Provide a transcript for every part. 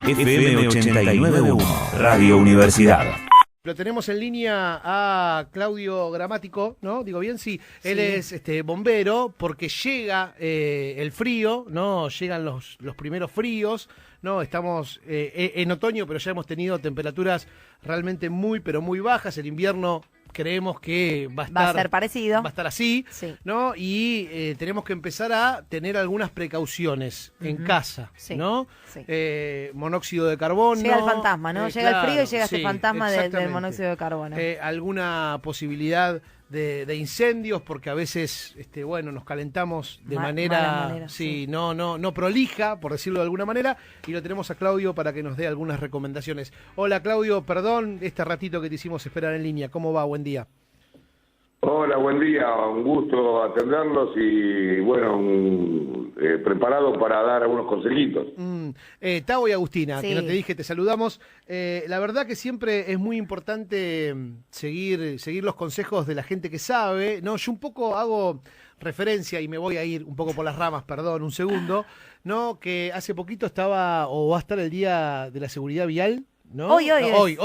FM 89.1, Radio Universidad. Lo tenemos en línea a Claudio Gramático, ¿no? Digo bien, sí. Él es bombero porque llega el frío, ¿no? Llegan los primeros fríos, ¿no? Estamos en otoño, pero ya hemos tenido temperaturas realmente muy, pero muy bajas. El invierno creemos que va a ser parecido. Va a estar así, sí, ¿no? Y tenemos que empezar a tener algunas precauciones en casa, sí, ¿no? Sí. Monóxido de carbono. Llega el fantasma, ¿no? Llega el frío y llega este fantasma del monóxido de carbono. Alguna posibilidad de incendios, porque a veces, bueno, nos calentamos de manera sí, no prolija, por decirlo de alguna manera, y lo tenemos a Claudio para que nos dé algunas recomendaciones. Hola Claudio, perdón este ratito que te hicimos esperar en línea. ¿Cómo va? Buen día. Hola, buen día, un gusto atenderlos y bueno, preparado para dar algunos consejitos. Tavo y Agustina, sí, que no te dije, te saludamos. La verdad que siempre es muy importante seguir los consejos de la gente que sabe, ¿no? Yo un poco hago referencia y me voy a ir un poco por las ramas, perdón, un segundo, ¿no? Que hace poquito estaba o va a estar el Día de la Seguridad Vial, ¿no? Hoy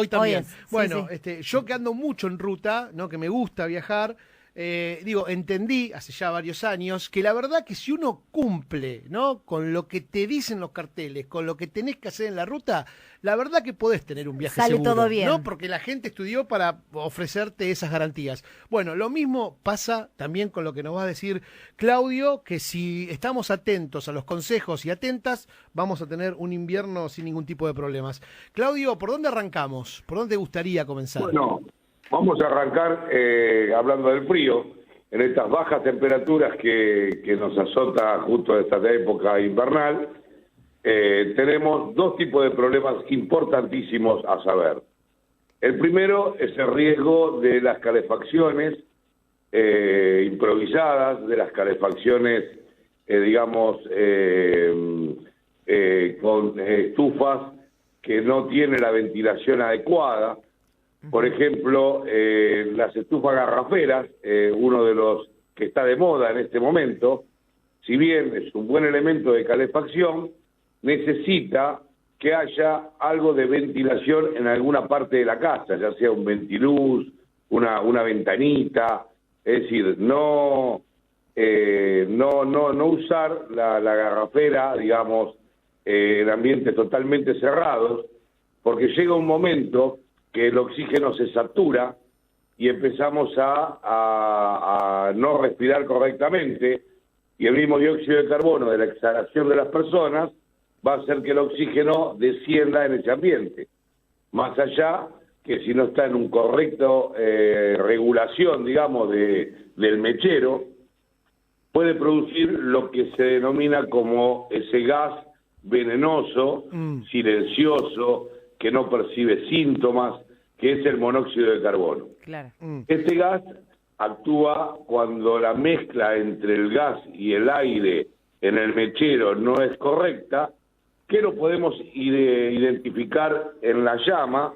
también. Hoy es. Bueno, sí. Yo que ando mucho en ruta, ¿no? Que me gusta viajar, entendí hace ya varios años que la verdad que si uno cumple, ¿no? Con lo que te dicen los carteles, con lo que tenés que hacer en la ruta, la verdad que podés tener un viaje seguro. Sale todo bien, ¿no? Porque la gente estudió para ofrecerte esas garantías. Bueno, lo mismo pasa también con lo que nos va a decir Claudio, que si estamos atentos a los consejos y atentas, vamos a tener un invierno sin ningún tipo de problemas. Claudio, ¿por dónde arrancamos? ¿Por dónde te gustaría comenzar? Bueno, vamos a arrancar hablando del frío, en estas bajas temperaturas que nos azota justo en esta época invernal. Tenemos dos tipos de problemas importantísimos a saber. El primero es el riesgo de las calefacciones improvisadas, de las calefacciones, con estufas que no tienen la ventilación adecuada. Por ejemplo, las estufas garraferas, uno de los que está de moda en este momento, si bien es un buen elemento de calefacción, necesita que haya algo de ventilación en alguna parte de la casa, ya sea un ventiluz, una ventanita, es decir, no usar la garrafera, digamos, en ambientes totalmente cerrados, porque llega un momento que el oxígeno se satura y empezamos a no respirar correctamente, y el mismo dióxido de carbono de la exhalación de las personas va a hacer que el oxígeno descienda en ese ambiente. Más allá que si no está en un correcto regulación, digamos, del mechero, puede producir lo que se denomina como ese gas venenoso, silencioso, que no percibe síntomas, que es el monóxido de carbono. Claro. Este gas actúa cuando la mezcla entre el gas y el aire en el mechero no es correcta, que lo podemos identificar en la llama,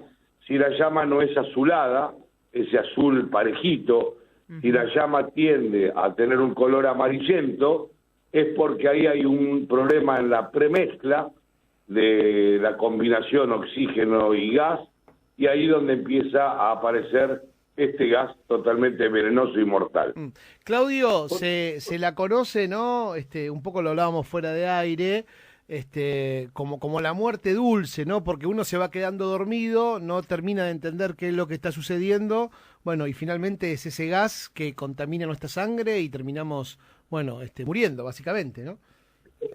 si la llama no es azulada, ese azul parejito, si la llama tiende a tener un color amarillento, es porque ahí hay un problema en la premezcla de la combinación oxígeno y gas, y ahí donde empieza a aparecer este gas totalmente venenoso y mortal. Claudio, se la conoce, ¿no? Un poco lo hablábamos fuera de aire, como la muerte dulce, ¿no? Porque uno se va quedando dormido, no termina de entender qué es lo que está sucediendo, bueno, y finalmente es ese gas que contamina nuestra sangre y terminamos, bueno, muriendo, básicamente, ¿no?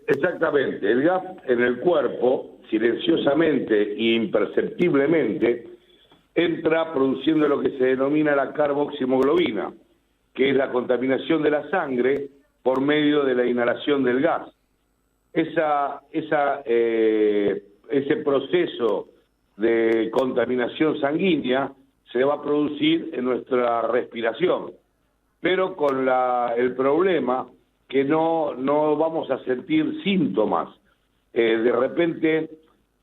Exactamente, el gas en el cuerpo, silenciosamente e imperceptiblemente, entra produciendo lo que se denomina la carboximoglobina, que es la contaminación de la sangre por medio de la inhalación del gas. Ese proceso de contaminación sanguínea se va a producir en nuestra respiración, pero con el problema que no vamos a sentir síntomas. De repente,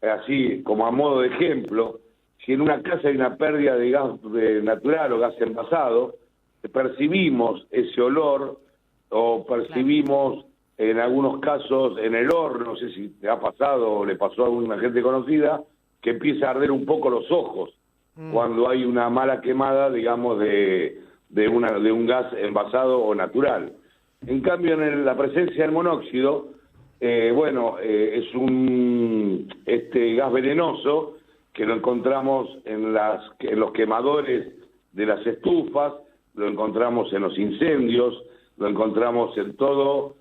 así como a modo de ejemplo, si en una casa hay una pérdida de gas natural o gas envasado, percibimos ese olor o percibimos en algunos casos en el horno, no sé si te ha pasado o le pasó a alguna gente conocida, que empieza a arder un poco los ojos cuando hay una mala quemada, digamos, de un gas envasado o natural. En cambio, en la presencia del monóxido, es un gas venenoso que lo encontramos en los quemadores de las estufas, lo encontramos en los incendios, lo encontramos en toda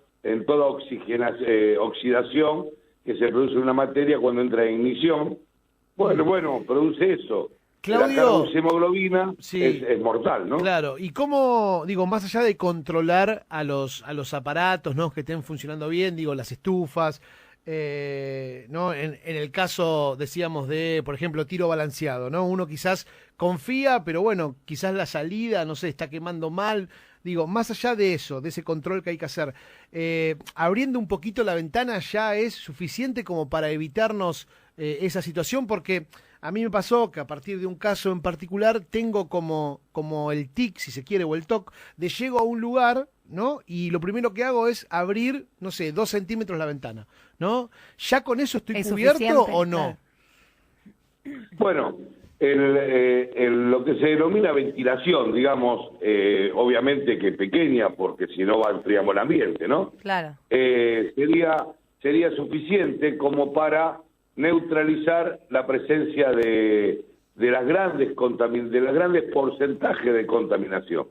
oxidación que se produce en una materia cuando entra en ignición. Bueno, produce eso. Claudio, la carboxhemoglobina es mortal, ¿no? Claro, y cómo, digo, más allá de controlar a los aparatos, ¿no? Que estén funcionando bien, digo, las estufas, ¿no? En el caso, decíamos, de, por ejemplo, tiro balanceado, ¿no? Uno quizás confía, pero bueno, quizás la salida, no sé, está quemando mal. Digo, más allá de eso, de ese control que hay que hacer, abriendo un poquito la ventana ya es suficiente como para evitarnos esa situación, porque a mí me pasó que a partir de un caso en particular tengo como el tic, si se quiere, o el TOC, de llego a un lugar, ¿no? Y lo primero que hago es abrir, no sé, 2 centímetros la ventana, ¿no? ¿Ya con eso estoy cubierto o no? Bueno, lo que se denomina ventilación, digamos, obviamente que pequeña, porque si no enfriamos el ambiente, ¿no? Claro. Sería suficiente como para neutralizar la presencia de las grandes porcentajes de contaminación.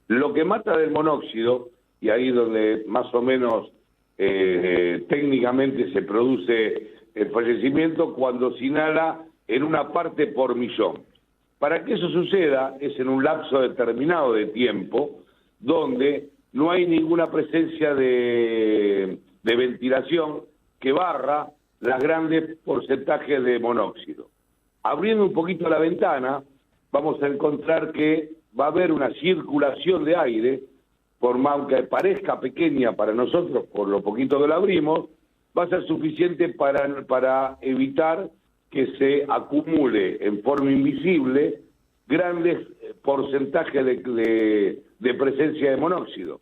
Lo que mata del monóxido, y ahí donde más o menos técnicamente se produce el fallecimiento, cuando se inhala en una parte por millón. Para que eso suceda es en un lapso determinado de tiempo donde no hay ninguna presencia de ventilación que barra las grandes porcentajes de monóxido. Abriendo un poquito la ventana, vamos a encontrar que va a haber una circulación de aire, por más que parezca pequeña para nosotros, por lo poquito que la abrimos, va a ser suficiente para evitar que se acumule en forma invisible grandes porcentajes de presencia de monóxido.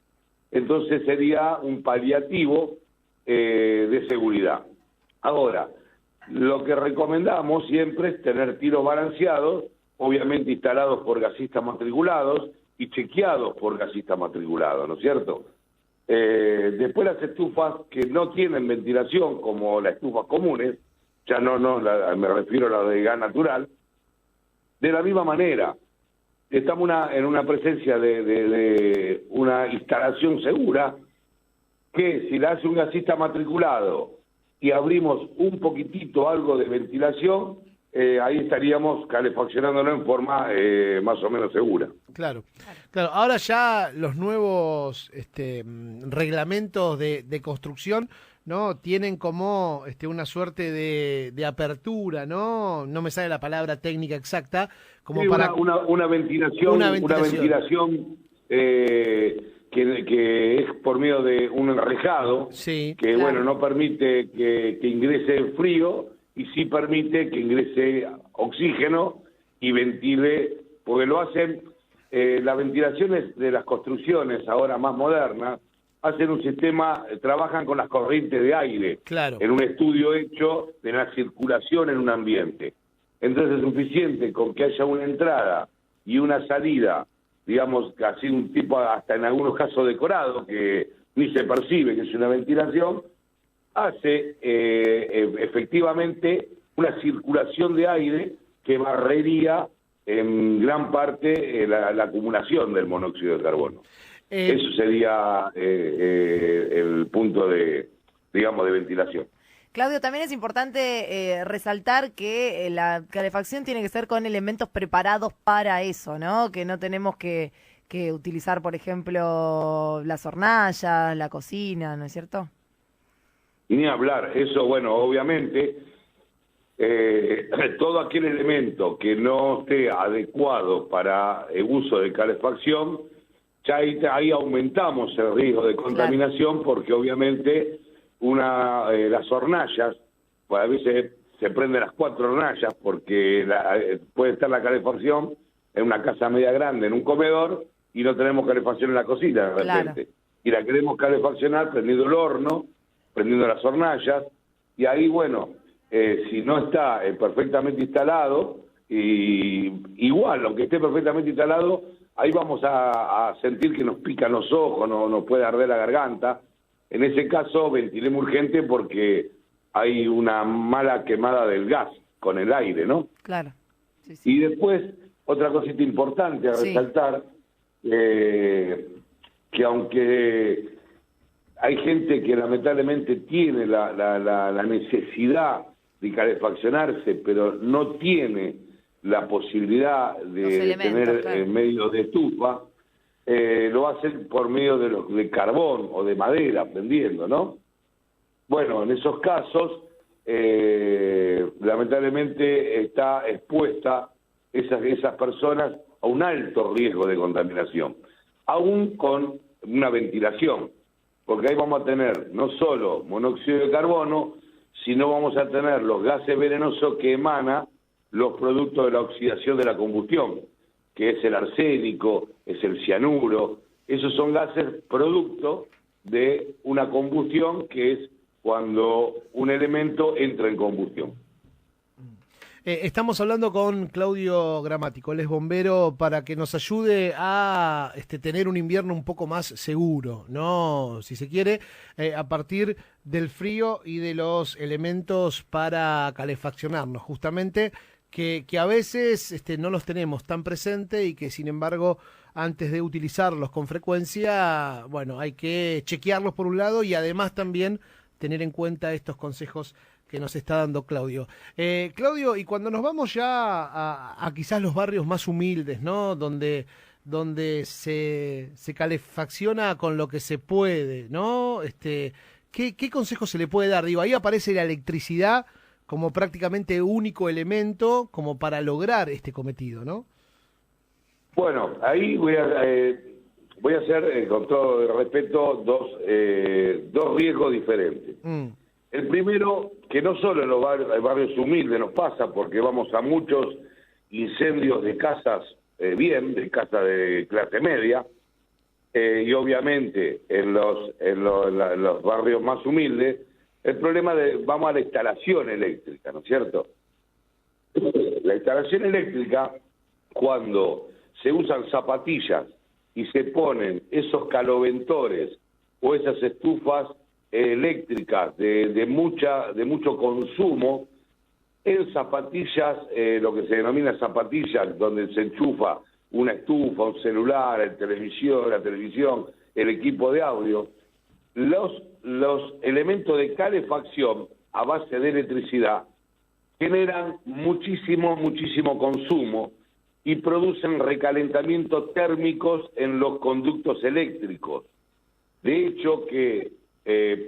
Entonces sería un paliativo de seguridad. Ahora, lo que recomendamos siempre es tener tiros balanceados, obviamente instalados por gasistas matriculados y chequeados por gasistas matriculados, ¿no es cierto? Después las estufas que no tienen ventilación, como las estufas comunes, ya me refiero a la de gas natural, de la misma manera, estamos en una presencia de una instalación segura, que si la hace un gasista matriculado y abrimos un poquitito algo de ventilación, ahí estaríamos calefaccionándonos en forma más o menos segura. Claro. Ahora ya los nuevos reglamentos de construcción, ¿no? Tienen como una suerte de apertura, ¿no? No me sale la palabra técnica exacta, como sí, para una ventilación. Que es por medio de un enrejado, sí, que claro. no permite que ingrese frío y sí permite que ingrese oxígeno y ventile, porque lo hacen, las ventilaciones de las construcciones ahora más modernas, hacen un sistema, trabajan con las corrientes de aire, claro, en un estudio hecho de la circulación en un ambiente. Entonces es suficiente con que haya una entrada y una salida, digamos, así un tipo, hasta en algunos casos decorado, que ni se percibe que es una ventilación, hace efectivamente una circulación de aire que barrería en gran parte la acumulación del monóxido de carbono. Eso sería el punto de ventilación. Claudio, también es importante resaltar que la calefacción tiene que ser con elementos preparados para eso, ¿no? Que no tenemos que utilizar, por ejemplo, las hornallas, la cocina, ¿no es cierto? Ni hablar, eso, obviamente, todo aquel elemento que no esté adecuado para el uso de calefacción, ya ahí aumentamos el riesgo de contaminación, claro, porque obviamente las hornallas, pues a veces se prenden las 4 hornallas porque puede estar la calefacción en una casa media grande, en un comedor, y no tenemos calefacción en la cocina de repente. Claro. y la queremos calefaccionar prendiendo el horno, prendiendo las hornallas, y ahí, bueno, si no está perfectamente instalado, y igual, aunque esté perfectamente instalado, ahí vamos a sentir que nos pican los ojos, nos puede arder la garganta. En ese caso, ventilemos urgente porque hay una mala quemada del gas con el aire, ¿no? Claro. Sí, sí. Y después, otra cosita importante a resaltar, que aunque hay gente que lamentablemente tiene la necesidad de calefaccionarse, pero no tiene la posibilidad de tener medios de estufa, lo hacen por medio de carbón o de madera, prendiendo, ¿no? Bueno, en esos casos, lamentablemente está expuesta esas personas a un alto riesgo de contaminación, aún con una ventilación, porque ahí vamos a tener no solo monóxido de carbono, sino vamos a tener los gases venenosos que emanan los productos de la oxidación de la combustión, que es el arsénico, es el cianuro. Esos son gases producto de una combustión, que es cuando un elemento entra en combustión. Estamos hablando con Claudio Gramático, él es bombero, para que nos ayude a tener un invierno un poco más seguro, ¿no? Si se quiere, a partir del frío y de los elementos para calefaccionarnos, justamente, que a veces no los tenemos tan presente y que, sin embargo, antes de utilizarlos con frecuencia, bueno, hay que chequearlos por un lado y además también tener en cuenta estos consejos que nos está dando Claudio. Claudio, y cuando nos vamos ya a quizás los barrios más humildes, ¿no? Donde se calefacciona con lo que se puede, ¿no? ¿Qué consejo se le puede dar? Digo, ahí aparece la electricidad como prácticamente único elemento como para lograr este cometido, ¿no? Bueno, ahí voy a hacer, con todo el respeto, dos riesgos diferentes. El primero, que no solo en los barrios humildes nos pasa, porque vamos a muchos incendios de casas, de casas de clase media, y obviamente en los barrios más humildes, el problema vamos a la instalación eléctrica, ¿no es cierto? La instalación eléctrica, cuando se usan zapatillas y se ponen esos caloventores o esas estufas eléctricas de mucho consumo, en zapatillas, lo que se denomina zapatillas, donde se enchufa una estufa, un celular, la televisión, el equipo de audio, los elementos de calefacción a base de electricidad generan muchísimo consumo y producen recalentamientos térmicos en los conductos eléctricos. De hecho, que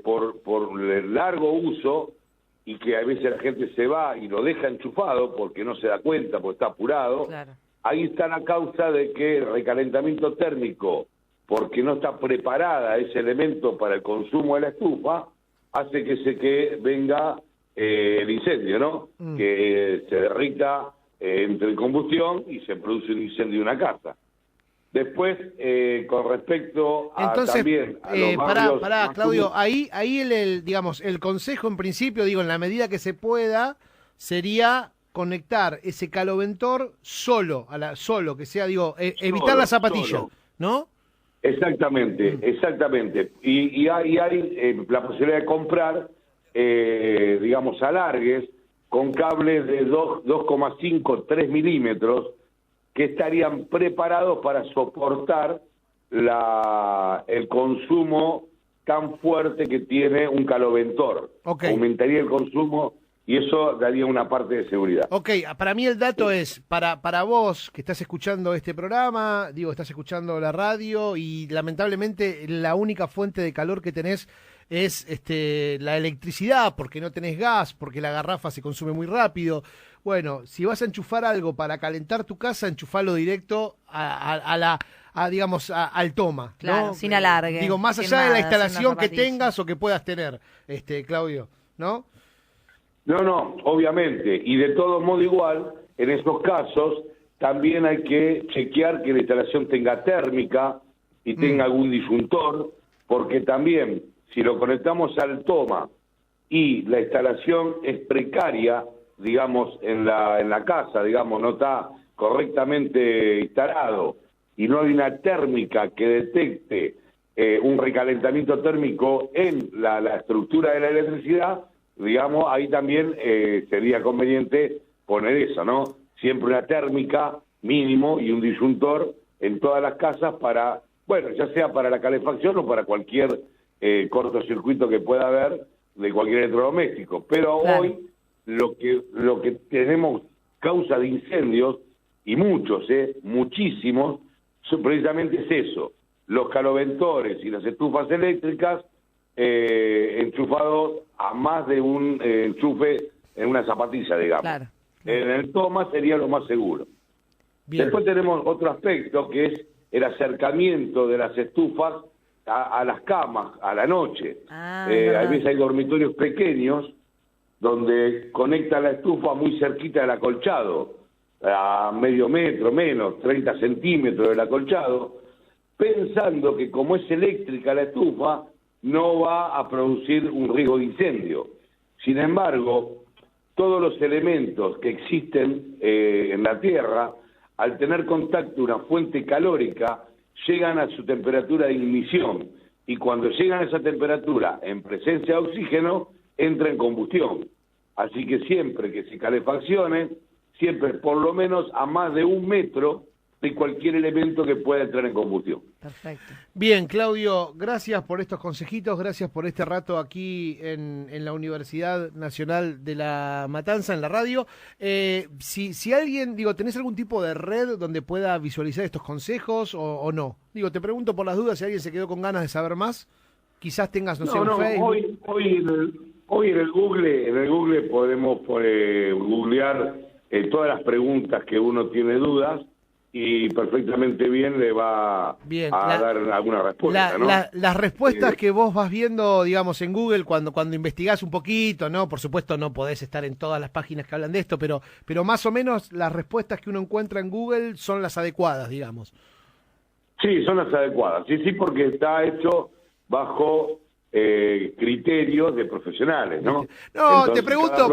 por el largo uso, y que a veces la gente se va y lo deja enchufado porque no se da cuenta, porque está apurado, claro. Ahí está la causa de que el recalentamiento térmico, porque no está preparada ese elemento para el consumo de la estufa, hace que venga el incendio, ¿no? Que se derrita entre combustión y se produce un incendio de una casa. Después, con respecto a entonces, también a los barrios pará, Claudio, ahí digamos, el consejo en principio, digo, en la medida que se pueda, sería conectar ese caloventor solo, que sea, digo, evitar la zapatilla, ¿no? Exactamente. Y hay la posibilidad de comprar, digamos, alargues con cables de 2,5, 3 milímetros, que estarían preparados para soportar el consumo tan fuerte que tiene un caloventor. Okay. Aumentaría el consumo y eso daría una parte de seguridad. Ok, para mí el dato es, para vos que estás escuchando este programa, digo, estás escuchando la radio y lamentablemente la única fuente de calor que tenés es la electricidad, porque no tenés gas, porque la garrafa se consume muy rápido. Bueno, si vas a enchufar algo para calentar tu casa, enchufalo directo digamos, al toma. Claro, ¿no? Sin alargue. Digo, más allá de la instalación que tengas o que puedas tener, Claudio, ¿no? No, obviamente. Y de todo modo igual, en esos casos, también hay que chequear que la instalación tenga térmica y tenga algún disyuntor, porque también si lo conectamos al toma y la instalación es precaria, digamos, en la casa, digamos, no está correctamente instalado y no hay una térmica que detecte un recalentamiento térmico en la estructura de la electricidad, digamos, ahí también sería conveniente poner eso, ¿no? Siempre una térmica mínimo y un disyuntor en todas las casas para, bueno, ya sea para la calefacción o para cualquier cortocircuito que pueda haber de cualquier electrodoméstico. Pero claro, hoy lo que tenemos causa de incendios, y muchos, muchísimos, precisamente es eso, los caloventores y las estufas eléctricas enchufados a más de un enchufe en una zapatilla, digamos. Claro. En el toma sería lo más seguro. Bien. Después tenemos otro aspecto que es el acercamiento de las estufas a las camas a la noche. A veces hay dormitorios pequeños donde conecta la estufa muy cerquita del acolchado, a medio metro menos, 30 centímetros del acolchado, pensando que como es eléctrica la estufa, no va a producir un riesgo de incendio. Sin embargo, todos los elementos que existen en la Tierra, al tener contacto una fuente calórica, llegan a su temperatura de ignición, y cuando llegan a esa temperatura, en presencia de oxígeno, entra en combustión. Así que siempre que se calefaccione, siempre por lo menos a más de 1 metro de cualquier elemento que pueda entrar en combustión. Perfecto. Bien, Claudio, gracias por estos consejitos, gracias por este rato aquí en la Universidad Nacional de La Matanza, en la radio. Si alguien, ¿tenés algún tipo de red donde pueda visualizar estos consejos o no? Te pregunto por las dudas, si alguien se quedó con ganas de saber más, quizás tengas, un Facebook. Hoy en el Google podemos googlear todas las preguntas que uno tiene dudas, y perfectamente bien le va a dar alguna respuesta, ¿no? Las respuestas que vos vas viendo, en Google, cuando investigás un poquito, ¿no? Por supuesto no podés estar en todas las páginas que hablan de esto, pero más o menos las respuestas que uno encuentra en Google son las adecuadas, digamos. Sí, son las adecuadas. Sí, porque está hecho bajo criterios de profesionales, ¿no? No, entonces, te pregunto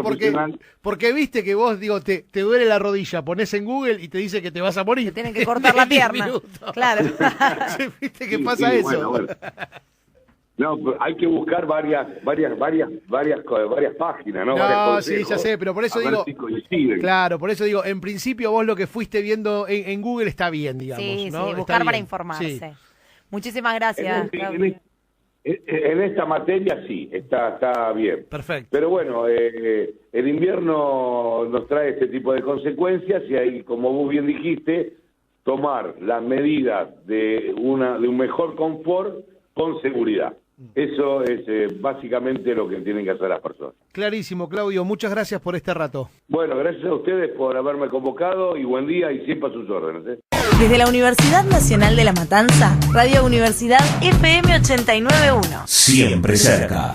porque viste que vos, te duele la rodilla, pones en Google y te dice que te vas a morir. Te tienen que cortar la pierna. Claro. ¿Viste que pasa eso? Bueno. No, hay que buscar varias páginas, ¿no? No, sí, ya sé, pero por eso digo, claro, por eso digo, en principio vos lo que fuiste viendo en Google está bien, digamos, sí, ¿no? Sí, buscar para informarse. Sí. Muchísimas gracias. En esta materia sí, está bien. Perfecto. Pero bueno, el invierno nos trae este tipo de consecuencias y ahí, como vos bien dijiste, tomar las medidas de un mejor confort con seguridad. Eso es básicamente lo que tienen que hacer las personas. Clarísimo, Claudio. Muchas gracias por este rato. Bueno, gracias a ustedes por haberme convocado y buen día y siempre a sus órdenes. Desde la Universidad Nacional de La Matanza, Radio Universidad FM 89.1. Siempre cerca.